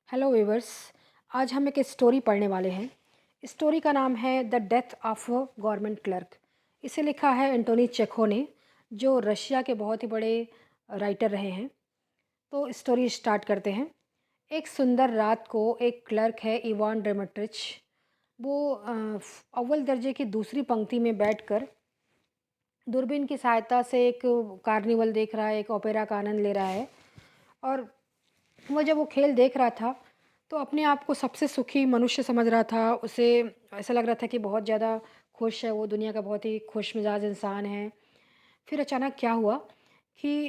Hello viewers. आज हम एक स्टोरी पढ़ने वाले हैं। स्टोरी का नाम है the death of a government clerk. इसे लिखा है एंटोनी चेखो ने, जो रशिया के बहुत ही बड़े राइटर रहे हैं। तो स्टोरी स्टार्ट करते हैं। एक सुंदर रात को एक क्लर्क है, इवान ड्रेमट्रिच। वो अव्वल दर्जे की दूसरी पंक्ति में बैठकर दूरबीन की सहायता से एक कार्निवल देख रहा है, एक ओपेरा का आनंद ले रहा है। और वो जब वो खेल देख रहा था तो अपने आप को सबसे सुखी मनुष्य समझ रहा था। उसे ऐसा लग रहा था कि बहुत ज़्यादा खुश है, वो दुनिया का बहुत ही खुश मिजाज इंसान है। फिर अचानक क्या हुआ कि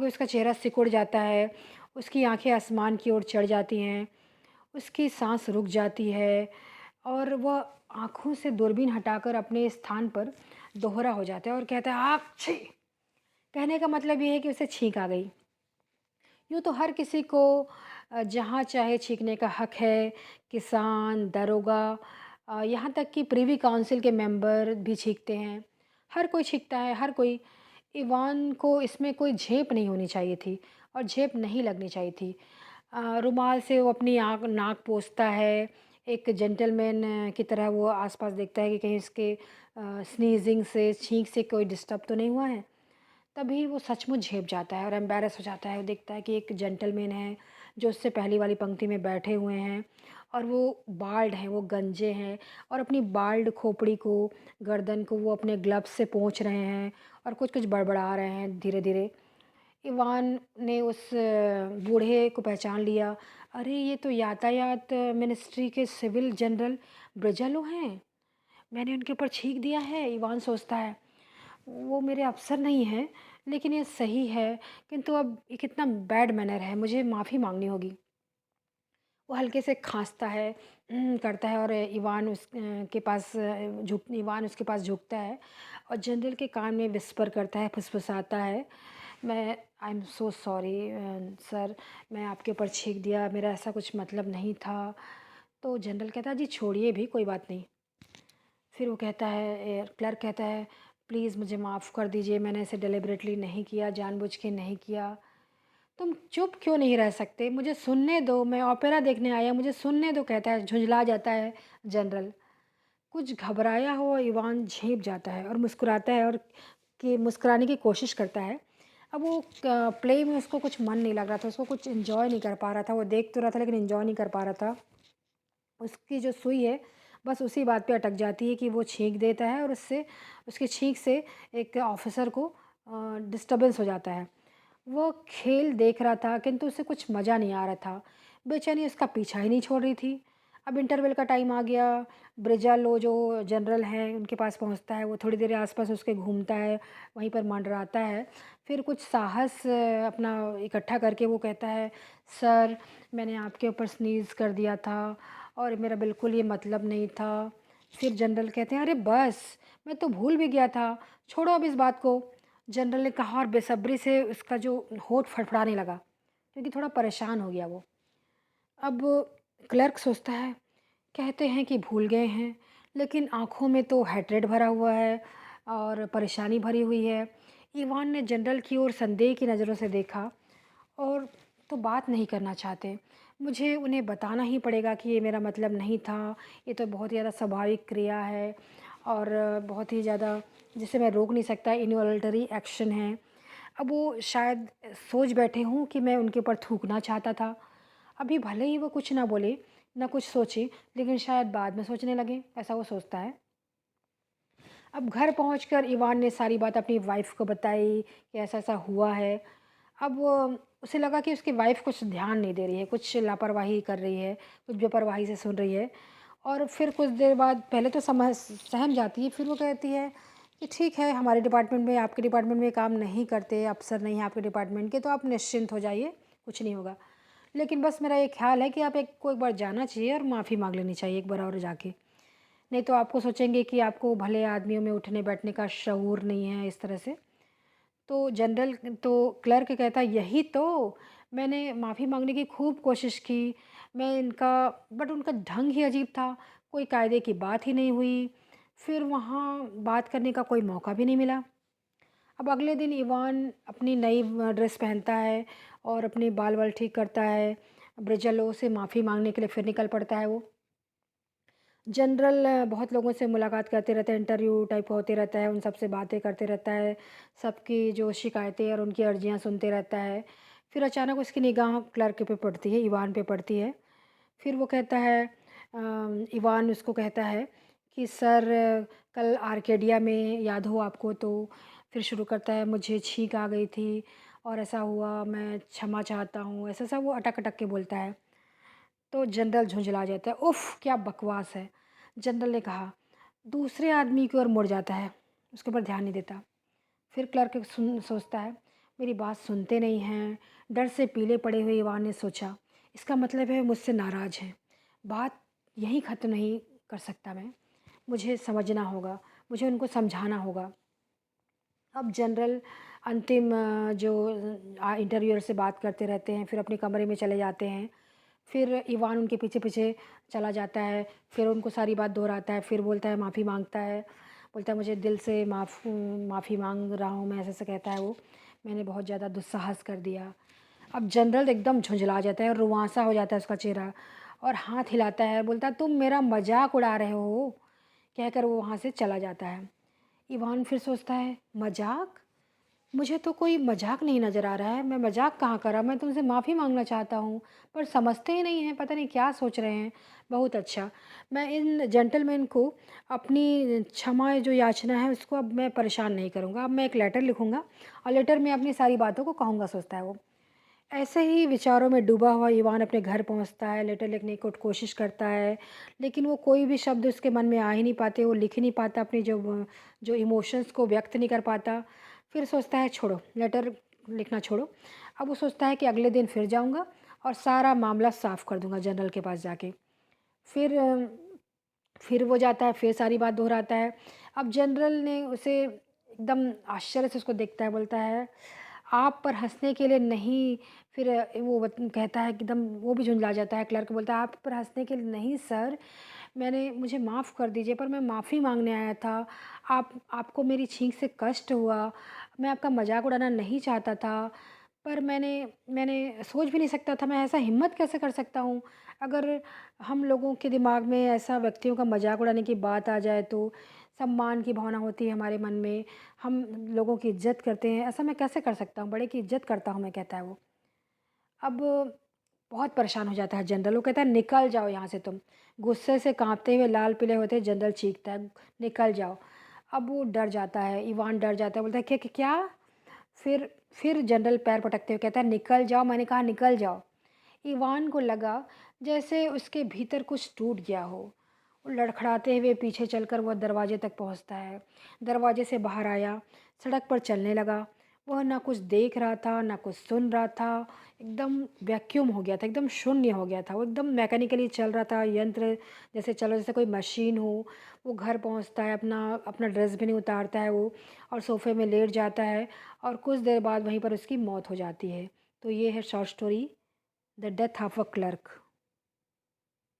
उसका चेहरा सिकुड़ जाता है, उसकी आंखें आसमान की ओर चढ़ जाती हैं, उसकी सांस रुक जाती है और वह आँखों से दूरबीन हटाकर अपने स्थान पर दोहरा हो जाता है और कहता है आग छी। कहने का मतलब ये है कि उसे छींक आ गई। यूँ तो हर किसी को जहाँ चाहे छींकने का हक है। किसान, दरोगा, यहाँ तक कि प्रिवी काउंसिल के मेंबर भी छींकते हैं। हर कोई छींकता है, हर कोई। इवान को इसमें कोई झेप नहीं होनी चाहिए थी और झेप नहीं लगनी चाहिए थी। रुमाल से वो अपनी आँख नाक पोंछता है। एक जेंटलमैन की तरह वो आसपास देखता है कि कहीं इसके स्नीज़िंग से, छींक से कोई डिस्टर्ब तो नहीं हुआ है। तभी वो सचमुच झेप जाता है और एम्बैरेस हो जाता है। वो देखता है कि एक जेंटलमैन है जो उससे पहली वाली पंक्ति में बैठे हुए हैं और वो बाल्ड हैं, वो गंजे हैं और अपनी बाल्ड खोपड़ी को, गर्दन को वो अपने ग्लव्स से पोंछ रहे हैं और कुछ-कुछ बड़बड़ा रहे हैं धीरे-धीरे। इवान ने उस बूढ़े को पहचान लिया। अरे! ये तो यातायात मिनिस्ट्री के सिविल जनरल ब्रिजालो हैं। मैंने उनके ऊपर छींक दिया है, इवान सोचता है। वो मेरे अफ़सर नहीं हैं, लेकिन ये सही है, किंतु अब ये कितना बैड मैनर है, मुझे माफ़ी माँगनी होगी। वो हल्के से खाँसता है, करता है और इवान उसके पास झुकता है और जनरल के कान में विस्पर करता है, फुसफुसाता है, "मैं I am so sorry sir, मैं आपके ऊपर छींक दिया, मेरा ऐसा कुछ मतलब नहीं था।" तो जनरल कहता है, "जी छोड़िए भी, कोई बात नहीं।" फिर वो कहता है, क्लर्क कहता है, प्लीज़ मुझे माफ़ कर दीजिए, मैंने इसे डेलिबरेटली नहीं किया, जानबूझ के नहीं किया। तुम चुप क्यों नहीं रह सकते? मुझे सुनने दो, मैं ओपेरा देखने आया, मुझे सुनने दो, कहता है, झुंझला जाता है जनरल। कुछ घबराया हुआ इवान झेंप जाता है और मुस्कुराता है और कि मुस्कुराने की कोशिश करता है। अब वो प्ले में उसको कुछ मन नहीं लग रहा था, उसको कुछ एन्जॉय नहीं कर पा रहा था, वो देख तो रहा था लेकिन एन्जॉय नहीं कर पा रहा था। उसकी जो सुई है, बस उसी बात पे अटक जाती है कि वो छींक देता है और उससे, उसकी छींक से एक ऑफ़िसर को डिस्टर्बेंस हो जाता है। वो खेल देख रहा था किंतु उसे कुछ मज़ा नहीं आ रहा था। बेचैनी उसका पीछा ही नहीं छोड़ रही थी। अब इंटरवल का टाइम आ गया। ब्रिजालो जो जनरल हैं उनके पास पहुँचता है। वो थोड़ी देर आस-पास उसके घूमता है, वहीं पर मंडराता है। फिर कुछ साहस अपना इकट्ठा करके वो कहता है, "सर, मैंने आपके ऊपर स्नीज़ कर दिया था और मेरा बिल्कुल ये मतलब नहीं था।" फिर जनरल कहते हैं, "अरे बस! मैं तो भूल भी गया था। छोड़ो अब इस बात को।" जनरल ने कहा और बेसब्री से उसका जो होंठ फड़फड़ाने लगा, क्योंकि थोड़ा परेशान हो गया वो। अब क्लर्क सोचता है, कहते हैं कि भूल गए हैं, लेकिन आँखों में तो हैट्रेड भरा हुआ है और परेशानी भरी हुई है। इवान ने जनरल की ओर संदेह की नज़रों से देखा और तो बात नहीं करना चाहते। मुझे उन्हें बताना ही पड़ेगा कि ये मेरा मतलब नहीं था, ये तो बहुत ही ज़्यादा स्वाभाविक क्रिया है और बहुत ही ज़्यादा जिसे मैं रोक नहीं सकता, इनवॉलंटरी एक्शन है। अब वो शायद सोच बैठे हों कि मैं उनके ऊपर थूकना चाहता था। अभी भले ही वो कुछ ना बोले, ना कुछ सोचे, लेकिन शायद बाद में सोचने लगें, ऐसा वो सोचता है। अब घर पहुंचकर इवान ने सारी बात अपनी वाइफ़ को बताई कि ऐसा-ऐसा हुआ है। अब उसे लगा कि उसकी वाइफ़ कुछ ध्यान नहीं दे रही है, कुछ लापरवाही कर रही है, कुछ बेपरवाही से सुन रही है और फिर कुछ देर बाद पहले तो सहम जाती है, फिर वो कहती है कि ठीक है, हमारे डिपार्टमेंट में, आपके डिपार्टमेंट में काम नहीं करते, अफ़सर नहीं हैं आपके डिपार्टमेंट के, तो आप निश्चिंत हो जाइए, कुछ नहीं होगा। लेकिन बस मेरा ये ख़्याल है कि आप एक को एक बार जाना चाहिए और माफ़ी माँग लेनी चाहिए एक बार और जाके। नहीं तो आपको सोचेंगे कि आपको भले आदमियों में उठने-बैठने का शऊर नहीं है, इस तरह से। तो जनरल तो क्लर्क कहता है, यही तो, मैंने माफ़ी माँगने की खूब कोशिश की, मैं इनका बट उनका ढंग ही अजीब था, कोई कायदे की बात ही नहीं हुई, फिर वहाँ बात करने का कोई मौका भी नहीं मिला। अब अगले दिन इवान अपनी नई ड्रेस पहनता है और अपने बाल-वाल ठीक करता है ब्रिजलो से माफ़ी माँगने के लिए फिर निकल पड़ता है वो। जनरल बहुत लोगों से मुलाकात करते रहता है, इंटरव्यू टाइप होते रहता है, उन सब से बातें करते रहता है, सबकी जो शिकायतें और उनकी अर्जियाँ सुनते रहता है। फिर अचानक उसकी निगाह क्लर्क पे पड़ती है, इवान पे पड़ती है। फिर वो कहता है इवान उसको कहता है कि सर कल आर्केडिया में याद हो आपको तो। फिर शुरू करता है मुझे छींक आ गई थी और ऐसा हुआ, मैं क्षमा चाहता हूँ, ऐसा सब वो अटक-अटक के बोलता है। तो जनरल झुंझला जाता है, उफ़! क्या बकवास है। जनरल ने कहा, दूसरे आदमी की ओर मुड़ जाता है, उसके ऊपर ध्यान नहीं देता। फिर क्लर्क सोचता है, मेरी बात सुनते नहीं हैं। डर से पीले पड़े हुए इवान ने सोचा, इसका मतलब है मुझसे नाराज़ हैं। बात यहीं ख़त्म नहीं कर सकता मैं, मुझे समझना होगा, मुझे उनको समझाना होगा। अब जनरल अंतिम जो इंटरव्यूअर से बात करते रहते हैं, फिर अपने कमरे में चले जाते हैं। फिर इवान उनके पीछे-पीछे चला जाता है, फिर उनको सारी बात दोहराता है, फिर बोलता है माफ़ी माँगता है, बोलता है मुझे दिल से माफ़ी माँग रहा हूँ मैं, ऐसे-ऐसे कहता है वो, मैंने बहुत ज़्यादा दुस्साहस कर दिया। अब जनरल एकदम झुँझला जाता है और रुआँसा हो जाता है उसका चेहरा और हाथ हिलाता है, बोलता है तुम मेरा मज़ाक उड़ा रहे हो, कहकर वो वहाँ से चला जाता है। इवान फिर सोचता है मज़ाक? मुझे तो कोई मज़ाक नहीं नज़र आ रहा है, मैं मज़ाक कहाँ करा? मैं तुमसे माफ़ी माँगना चाहता हूँ, पर समझते ही नहीं हैं, पता नहीं क्या सोच रहे हैं। बहुत अच्छा, मैं इन जेंटलमैन को अपनी क्षमा जो याचना है उसको अब मैं परेशान नहीं करूँगा। अब मैं एक लेटर लिखूँगा और लेटर में अपनी सारी बातों को कहूँगा, सोचता है वो। ऐसे ही विचारों में डूबा हुआ ईवान अपने घर पहुंचता है, लेटर लिखने की कोशिश करता है, लेकिन वो कोई भी शब्द उसके मन में आ ही नहीं पाते, वो लिख ही नहीं पाता, अपनी जो इमोशंस को व्यक्त नहीं कर पाता। फिर सोचता है छोड़ो, लेटर लिखना छोड़ो। अब वो सोचता है कि अगले दिन फिर जाऊंगा और सारा मामला साफ कर दूंगा जनरल के पास जाके। फिर फिर वो जाता है, फिर सारी बात दोहराता है। अब जनरल ने उसे एकदम आश्चर्य से उसको देखता है, बोलता है, "आप पर हँसने के लिए नहीं।" फिर वो कहता है कि एकदम वो भी झुँझला जाता है, क्लर्क बोलता है, "आप पर हँसने के लिए नहीं सर, मुझे माफ़ कर दीजिए पर मैं माफ़ी माँगने आया था। आपको मेरी छींक से कष्ट हुआ, मैं आपका मज़ाक उड़ाना नहीं चाहता था, पर मैंने मैंने सोच भी नहीं सकता था, मैं ऐसा हिम्मत कैसे कर सकता हूँ? अगर हम लोगों के दिमाग में ऐसा व्यक्तियों का मज़ाक उड़ाने की बात आ जाए तो सम्मान की भावना होती है हमारे मन में, हम लोगों की इज़्ज़त करते हैं, ऐसा मैं कैसे कर सकता हूँ? बड़े की इज़्ज़त करता हूँ मैं, कहता है वो। अब बहुत परेशान हो जाता है जनरल, वो कहता है निकल जाओ यहाँ से तुम। गुस्से से काँपते हुए लाल-पीले होते जनरल चीखता है, निकल जाओ। अब वो डर जाता है, इवान डर जाता है, बोलता है क्या? फिर फिर जनरल पैर पटकते हुए कहता है निकल जाओ, मैंने कहा निकल जाओ। इवान को लगा जैसे उसके भीतर कुछ टूट गया हो। वो लड़खड़ाते हुए पीछे चलकर वह दरवाजे तक पहुंचता है। दरवाजे से बाहर आया, सड़क पर चलने लगा। वह ना कुछ देख रहा था, ना कुछ सुन रहा था। एकदम वैक्यूम हो गया था, एकदम शून्य हो गया था। वो एकदम मैकेनिकली चल रहा था, यंत्र जैसे चल रहा, जैसे कोई मशीन हो। वो घर पहुंचता है, अपना अपना ड्रेस भी नहीं उतारता है वो, और सोफ़े में लेट जाता है और कुछ देर बाद वहीं पर उसकी मौत हो जाती है। तो ये है short story the death of a clerk.